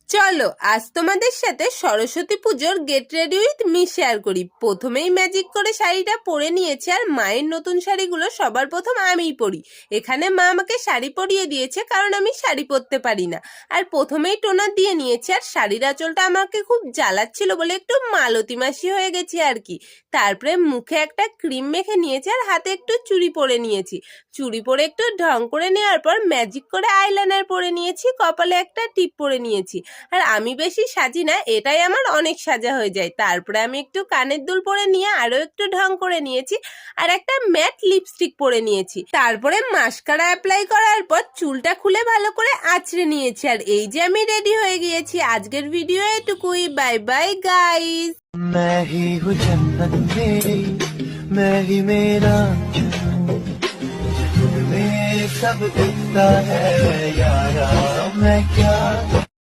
চলো আজ তোমাদের সাথে সরস্বতী পুজোর get ready with me share করি। প্রথমেই ম্যাজিক করে শাড়িটা পরে নিয়েছি, আর মায়ের নতুন শাড়িগুলো সবার প্রথম আমিই পরি। এখানে মা আমাকে শাড়ি পরিয়ে দিয়েছে কারণ আমি শাড়ি পরতে পারি না। আর প্রথমেই টোনার দিয়ে নিয়েছি, আর শাড়ির আঁচলটা আমাকে খুব জ্বালাচ্ছিল বলে একটু মালতী মাসি হয়ে গেছি আর কি। তারপরে মুখে একটা ক্রিম মেখে নিয়েছি, আর হাতে একটু চুড়ি পরে নিয়েছি। চুড়ি পরে একটু ঢং করে নেওয়ার পর ম্যাজিক করে আইলাইনার পরে নিয়েছি, কপালে একটা টিপ পরে নিয়েছি। আর আমি বেশি সাজি না, এটাই আমার অনেক সাজা হয়ে যায়। তারপরে আমি একটু কানের দুল পরে নিয়ে আরো একটু ঢং করে নিয়েছি, আর একটা ম্যাট লিপস্টিক পরে নিয়েছি। তারপরে মাস্কারা অ্যাপ্লাই করার পর চুলটা খুলে ভালো করে আঁচড়ে নিয়েছি। আর এই যে আমি রেডি হয়ে গিয়েছি। আজকের ভিডিও এটুকুই। Bye bye guys. मैं ही हूँ जन्नत मेरी, मैं ही मेरा में सब दिखता है यारा, मैं क्या